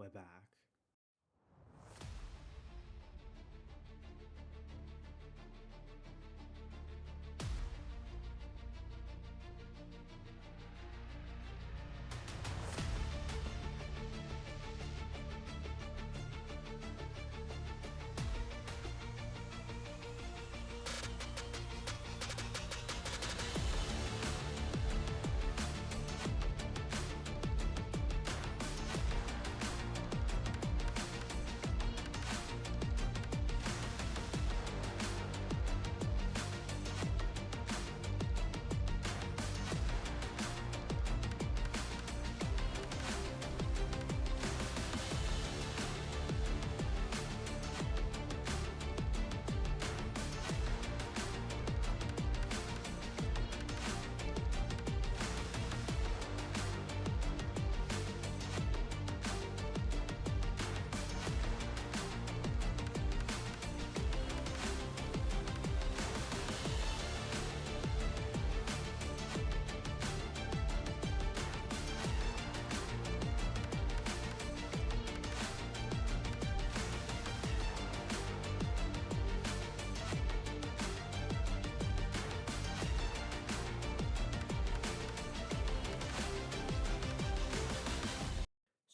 we're back.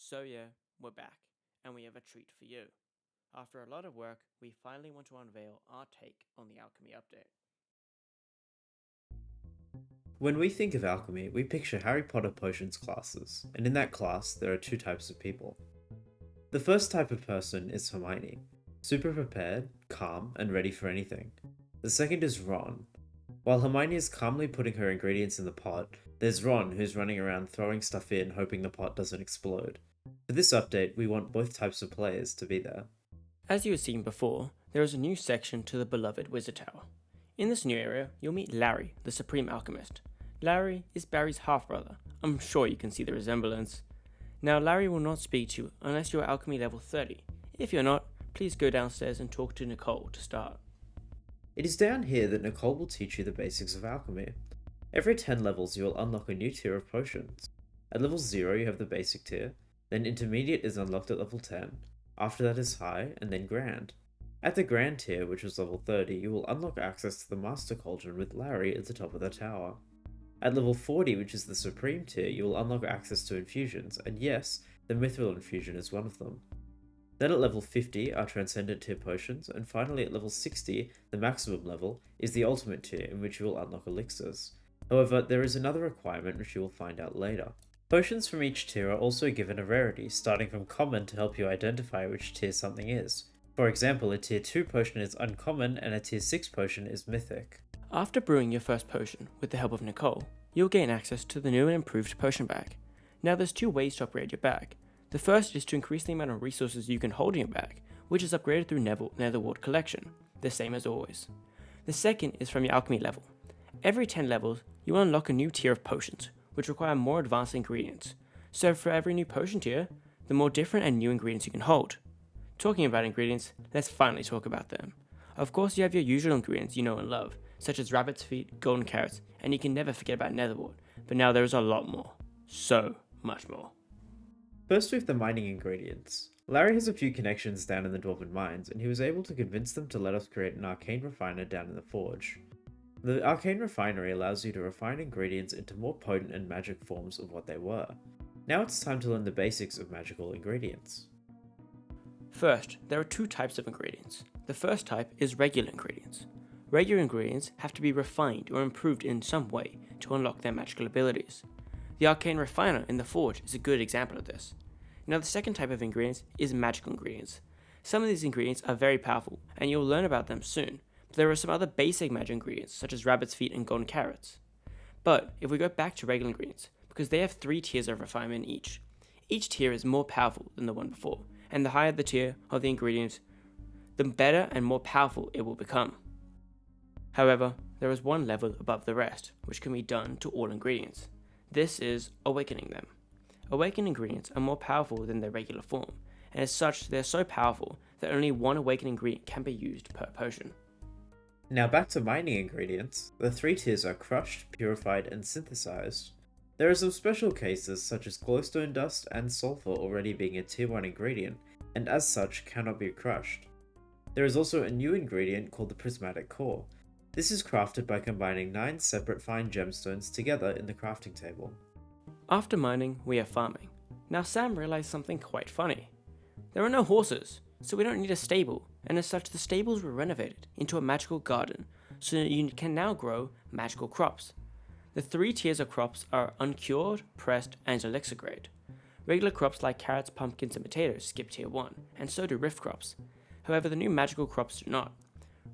So yeah, we're back, and we have a treat for you. After a lot of work, we finally want to unveil our take on the Alchemy update. When we think of alchemy, we picture Harry Potter potions classes, and in that class, there are two types of people. The first type of person is Hermione, super prepared, calm, and ready for anything. The second is Ron. While Hermione is calmly putting her ingredients in the pot, there's Ron who's running around throwing stuff in hoping the pot doesn't explode. For this update, we want both types of players to be there. As you have seen before, there is a new section to the beloved Wizard Tower. In this new area, you'll meet Larry, the Supreme Alchemist. Larry is Barry's half-brother. I'm sure you can see the resemblance. Now, Larry will not speak to you unless you're Alchemy level 30. If you're not, please go downstairs and talk to Nicole to start. It is down here that Nicole will teach you the basics of alchemy. Every 10 levels you will unlock a new tier of potions. At level 0 you have the basic tier, then intermediate is unlocked at level 10, after that is high, and then grand. At the grand tier, which was level 30, you will unlock access to the Master Cauldron with Larry at the top of the tower. At level 40, which is the supreme tier, you will unlock access to infusions, and yes, the Mithril infusion is one of them. Then at level 50 are Transcendent tier potions, and finally at level 60, the maximum level, is the Ultimate tier in which you will unlock elixirs. However, there is another requirement which you will find out later. Potions from each tier are also given a rarity, starting from common to help you identify which tier something is. For example, a tier 2 potion is uncommon and a tier 6 potion is mythic. After brewing your first potion with the help of Nicole, you'll gain access to the new and improved potion bag. Now there's two ways to upgrade your bag. The first is to increase the amount of resources you can hold in your bag, which is upgraded through Netherward collection, the same as always. The second is from your alchemy level. Every 10 levels, you will unlock a new tier of potions, which require more advanced ingredients. So for every new potion tier, the more different and new ingredients you can hold. Talking about ingredients, let's finally talk about them. Of course you have your usual ingredients you know and love, such as rabbit's feet, golden carrots, and you can never forget about Netherward, but now there is a lot more. So much more. First we have the mining ingredients. Larry has a few connections down in the Dwarven mines, and he was able to convince them to let us create an arcane refiner down in the forge. The arcane refinery allows you to refine ingredients into more potent and magic forms of what they were. Now it's time to learn the basics of magical ingredients. First, there are two types of ingredients. The first type is regular ingredients. Regular ingredients have to be refined or improved in some way to unlock their magical abilities. The arcane refiner in the forge is a good example of this. Now the second type of ingredients is magical ingredients. Some of these ingredients are very powerful, and you'll learn about them soon, but there are some other basic magic ingredients such as rabbit's feet and golden carrots. But if we go back to regular ingredients, because they have 3 tiers of refinement each tier is more powerful than the one before, and the higher the tier of the ingredient, the better and more powerful it will become. However, there is one level above the rest, which can be done to all ingredients. This is awakening them. Awakened ingredients are more powerful than their regular form, and as such they are so powerful that only one awakened ingredient can be used per potion. Now back to mining ingredients, the 3 tiers are crushed, purified, and synthesized. There are some special cases such as glowstone dust and sulfur already being a tier 1 ingredient, and as such cannot be crushed. There is also a new ingredient called the prismatic core. This is crafted by combining 9 separate fine gemstones together in the crafting table. After mining, we are farming. Now Sam realized something quite funny. There are no horses, so we don't need a stable, and as such the stables were renovated into a magical garden, so you can now grow magical crops. The 3 tiers of crops are uncured, pressed, and elixir grade. Regular crops like carrots, pumpkins, and potatoes skip tier 1, and so do rift crops. However, the new magical crops do not.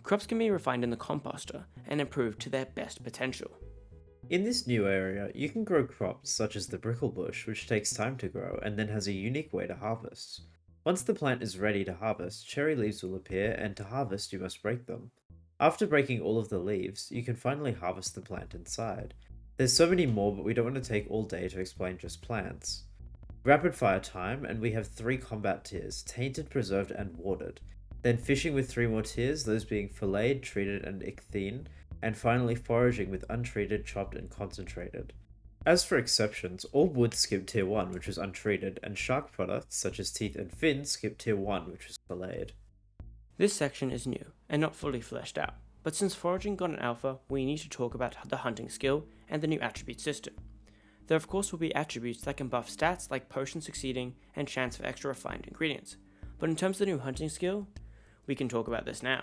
Crops can be refined in the composter and improved to their best potential. In this new area, you can grow crops such as the bricklebush, which takes time to grow and then has a unique way to harvest. Once the plant is ready to harvest, cherry leaves will appear, and to harvest you must break them. After breaking all of the leaves, you can finally harvest the plant inside. There's so many more, but we don't want to take all day to explain just plants. Rapid fire time, and we have 3 combat tiers, tainted, preserved, and warded. Then fishing with 3 more tiers, those being filleted, treated, and ichthene, and finally foraging with untreated, chopped, and concentrated. As for exceptions, all wood skip tier 1, which was untreated, and shark products such as teeth and fins skip tier 1, which was filleted. This section is new and not fully fleshed out, but since foraging got an alpha, we need to talk about the hunting skill and the new attribute system. There of course will be attributes that can buff stats like potion succeeding and chance for extra refined ingredients, but in terms of the new hunting skill, we can talk about this now.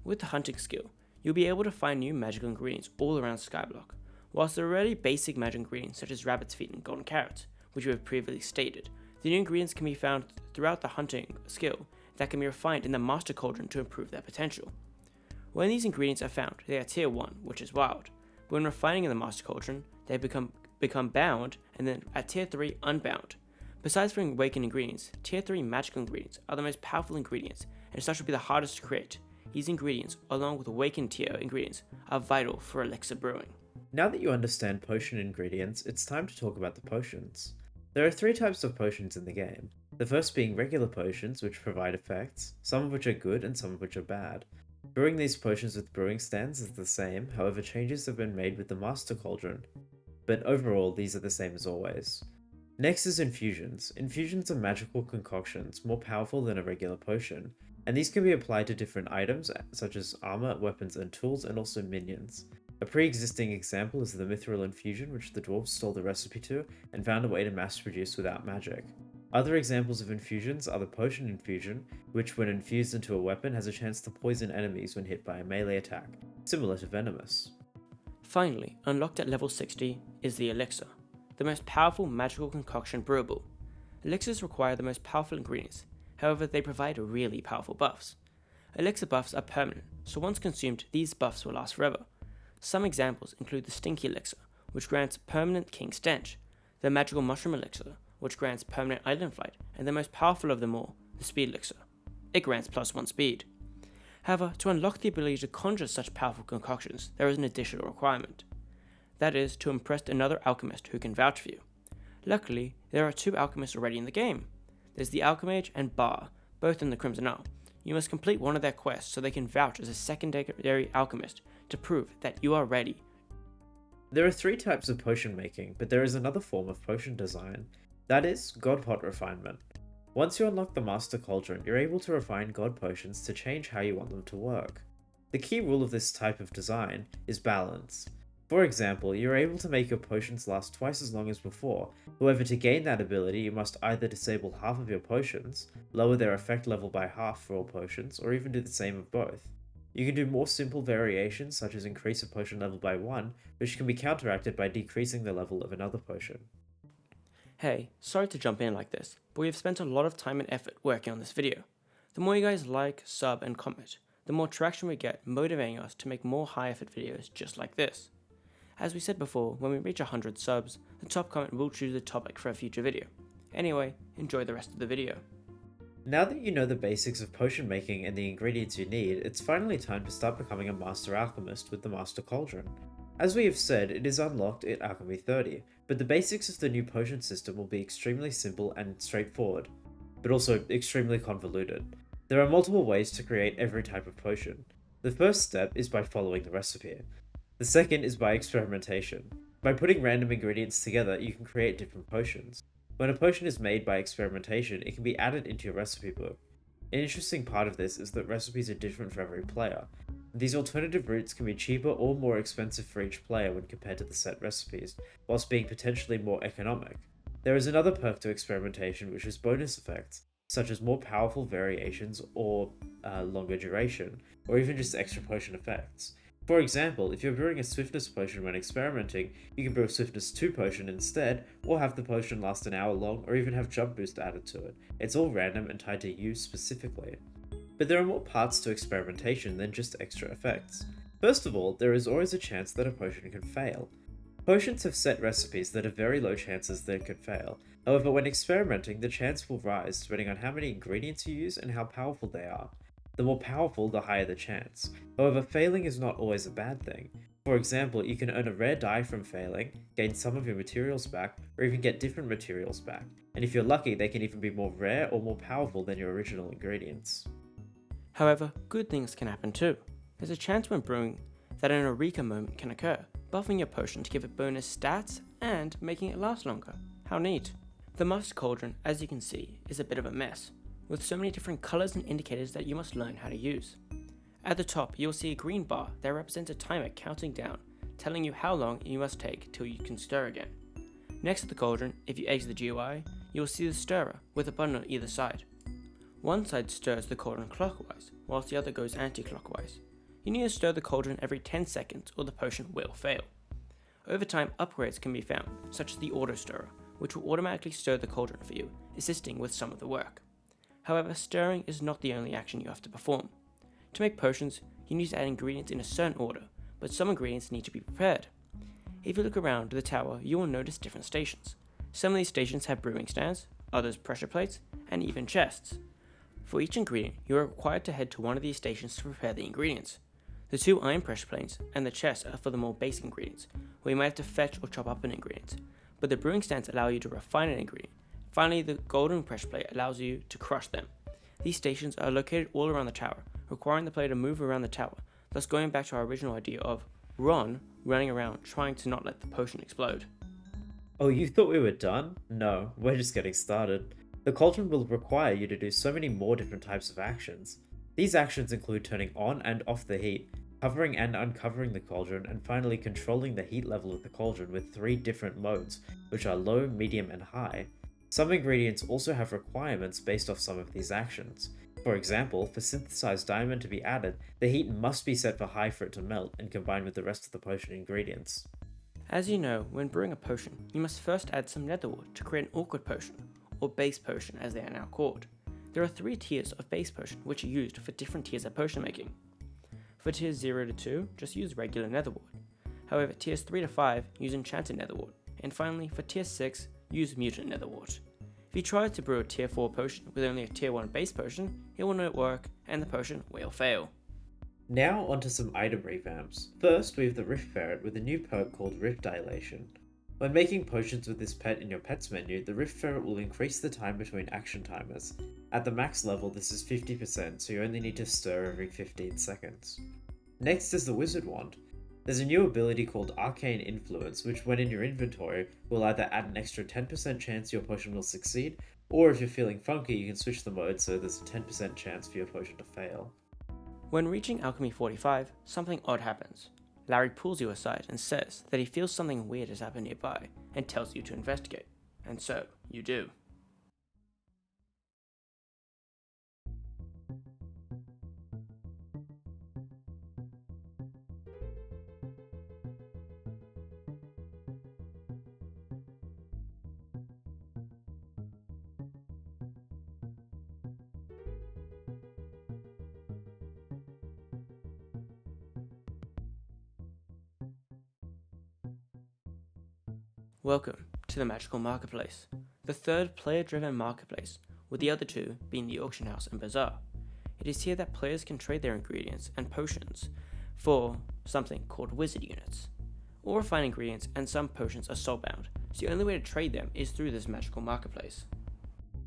With the hunting skill, you'll be able to find new magical ingredients all around Skyblock. Whilst there are already basic magic ingredients such as rabbit's feet and golden carrots, which we have previously stated, the new ingredients can be found throughout the hunting skill that can be refined in the Master Cauldron to improve their potential. When these ingredients are found, they are tier 1, which is wild. But when refining in the Master Cauldron, they become bound, and then at tier 3, unbound. Besides for awakened ingredients, tier 3 magical ingredients are the most powerful ingredients, and such will be the hardest to create. These ingredients, along with awakened tier ingredients, are vital for elixir brewing. Now that you understand potion ingredients, it's time to talk about the potions. There are 3 types of potions in the game, the first being regular potions, which provide effects, some of which are good and some of which are bad. Brewing these potions with brewing stands is the same, however changes have been made with the Master Cauldron, but overall these are the same as always. Next is infusions. Infusions are magical concoctions, more powerful than a regular potion, and these can be applied to different items such as armor, weapons, and tools, and also minions. A pre-existing example is the mithril infusion, which the dwarves stole the recipe to and found a way to mass produce without magic. Other examples of infusions are the potion infusion, which when infused into a weapon has a chance to poison enemies when hit by a melee attack, similar to venomous. Finally, unlocked at level 60 is the elixir, the most powerful magical concoction brewable. Elixirs require the most powerful ingredients, however they provide really powerful buffs. Elixir buffs are permanent, so once consumed these buffs will last forever. Some examples include the Stinky Elixir, which grants permanent King Stench, the Magical Mushroom Elixir, which grants permanent Island Flight, and the most powerful of them all, the Speed Elixir. It grants +1 speed. However, to unlock the ability to conjure such powerful concoctions, there is an additional requirement. That is, to impress another alchemist who can vouch for you. Luckily, there are 2 alchemists already in the game. There's the Alchemage and Bar, both in the Crimson Isle. You must complete one of their quests so they can vouch as a secondary alchemist to prove that you are ready. There are 3 types of potion making, but there is another form of potion design. That is, God Pot Refinement. Once you unlock the Master Cauldron, you're able to refine God Potions to change how you want them to work. The key rule of this type of design is balance. For example, you're able to make your potions last twice as long as before, however to gain that ability you must either disable half of your potions, lower their effect level by half for all potions, or even do the same of both. You can do more simple variations such as increase a potion level by 1, which can be counteracted by decreasing the level of another potion. Hey, sorry to jump in like this, but we have spent a lot of time and effort working on this video. The more you guys like, sub, and comment, the more traction we get motivating us to make more high effort videos just like this. As we said before, when we reach 100 subs, the top comment will choose the topic for a future video. Anyway, enjoy the rest of the video. Now that you know the basics of potion making and the ingredients you need, it's finally time to start becoming a Master Alchemist with the Master Cauldron. As we have said, it is unlocked at Alchemy 30, but the basics of the new potion system will be extremely simple and straightforward, but also extremely convoluted. There are multiple ways to create every type of potion. The first step is by following the recipe. The second is by experimentation. By putting random ingredients together, you can create different potions. When a potion is made by experimentation, it can be added into your recipe book. An interesting part of this is that recipes are different for every player. These alternative routes can be cheaper or more expensive for each player when compared to the set recipes, whilst being potentially more economic. There is another perk to experimentation, which is bonus effects, such as more powerful variations or longer duration, or even just extra potion effects. For example, if you're brewing a swiftness potion when experimenting, you can brew a swiftness 2 potion instead, or have the potion last an hour long, or even have jump boost added to it. It's all random and tied to you specifically. But there are more parts to experimentation than just extra effects. First of all, there is always a chance that a potion can fail. Potions have set recipes that have very low chances that it could fail. However, when experimenting, the chance will rise depending on how many ingredients you use and how powerful they are. The more powerful, the higher the chance. However, failing is not always a bad thing. For example, you can earn a rare die from failing, gain some of your materials back, or even get different materials back. And if you're lucky, they can even be more rare or more powerful than your original ingredients. However, good things can happen too. There's a chance when brewing that an Eureka moment can occur, buffing your potion to give it bonus stats and making it last longer. How neat. The Master Cauldron, as you can see, is a bit of a mess, with so many different colours and indicators that you must learn how to use. At the top, you'll see a green bar that represents a timer counting down, telling you how long you must take till you can stir again. Next to the cauldron, if you exit the GUI, you'll see the stirrer with a button on either side. One side stirs the cauldron clockwise, whilst the other goes anti-clockwise. You need to stir the cauldron every 10 seconds or the potion will fail. Over time, upgrades can be found, such as the auto stirrer, which will automatically stir the cauldron for you, assisting with some of the work. However, stirring is not the only action you have to perform. To make potions, you need to add ingredients in a certain order, but some ingredients need to be prepared. If you look around the tower, you will notice different stations. Some of these stations have brewing stands, others pressure plates, and even chests. For each ingredient, you are required to head to one of these stations to prepare the ingredients. The 2 iron pressure plates and the chest are for the more basic ingredients, where you might have to fetch or chop up an ingredient, but the brewing stands allow you to refine an ingredient. Finally, the golden pressure plate allows you to crush them. These stations are located all around the tower, requiring the player to move around the tower, thus going back to our original idea of Ron running around trying to not let the potion explode. Oh, you thought we were done? No, we're just getting started. The Cauldron will require you to do so many more different types of actions. These actions include turning on and off the heat, covering and uncovering the Cauldron, and finally controlling the heat level of the Cauldron with 3 different modes, which are low, medium, and high. Some ingredients also have requirements based off some of these actions. For example, for synthesized diamond to be added, the heat must be set for high for it to melt and combine with the rest of the potion ingredients. As you know, when brewing a potion, you must first add some netherwood to create an awkward potion, or base potion as they are now called. There are 3 tiers of base potion which are used for different tiers of potion making. For tiers 0 to 2, just use regular netherwood. However, tiers 3 to 5 use enchanted netherwood, and finally for tier 6, use mutant netherwort. If you try to brew a tier 4 potion with only a tier 1 base potion, it will not work and the potion will fail. Now onto some item revamps. First, we have the Rift Ferret with a new perk called Rift Dilation. When making potions with this pet in your pets menu, the Rift Ferret will increase the time between action timers. At the max level, this is 50%, so you only need to stir every 15 seconds. Next is the Wizard Wand. There's a new ability called Arcane Influence, which when in your inventory, will either add an extra 10% chance your potion will succeed, or if you're feeling funky, you can switch the mode so there's a 10% chance for your potion to fail. When reaching Alchemy 45, something odd happens. Larry pulls you aside and says that he feels something weird has happened nearby, and tells you to investigate. And so, you do. Welcome to the Magical Marketplace, the third player-driven marketplace, with the other 2 being the auction house and bazaar. It is here that players can trade their ingredients and potions for something called wizard units. All refined ingredients and some potions are soulbound, so the only way to trade them is through this magical marketplace.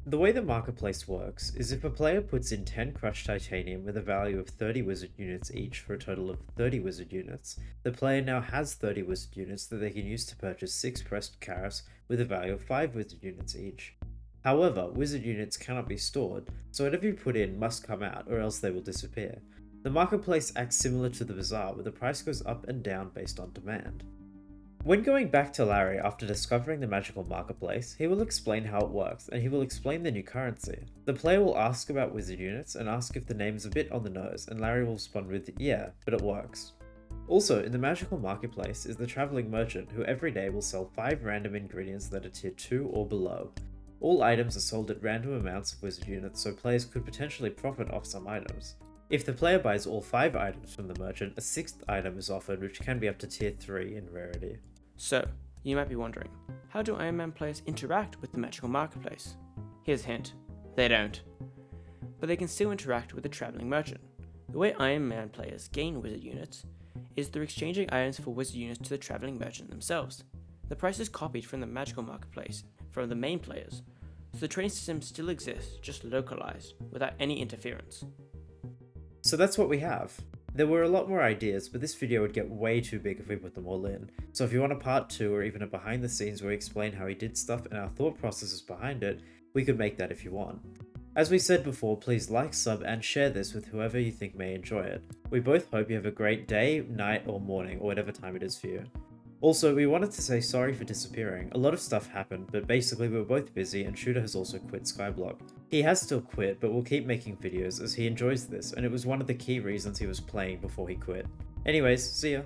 The way the marketplace works is if a player puts in 10 crushed titanium with a value of 30 wizard units each for a total of 30 wizard units, the player now has 30 wizard units that they can use to purchase 6 pressed carrots with a value of 5 wizard units each. However, wizard units cannot be stored, so whatever you put in must come out or else they will disappear. The marketplace acts similar to the bazaar where the price goes up and down based on demand. When going back to Larry after discovering the magical marketplace, he will explain how it works, and he will explain the new currency. The player will ask about wizard units and ask if the name is a bit on the nose, and Larry will respond with, yeah, but it works. Also, in the magical marketplace is the traveling merchant who every day will sell 5 random ingredients that are tier 2 or below. All items are sold at random amounts of wizard units, so players could potentially profit off some items. If the player buys all 5 items from the merchant, a 6th item is offered, which can be up to tier 3 in rarity. So, you might be wondering, how do Iron Man players interact with the magical marketplace? Here's a hint, they don't. But they can still interact with the traveling merchant. The way Iron Man players gain wizard units is through exchanging items for wizard units to the traveling merchant themselves. The price is copied from the magical marketplace from the main players, so the trading system still exists, just localized, without any interference. So that's what we have. There were a lot more ideas, but this video would get way too big if we put them all in, so if you want a part 2 or even a behind the scenes where we explain how he did stuff and our thought processes behind it, we could make that if you want. As we said before, please like, sub, and share this with whoever you think may enjoy it. We both hope you have a great day, night, or morning, or whatever time it is for you. Also, we wanted to say sorry for disappearing. A lot of stuff happened, but basically we were both busy and Shooter has also quit Skyblock. He has still quit, but will keep making videos as he enjoys this, and it was one of the key reasons he was playing before he quit. Anyways, see ya!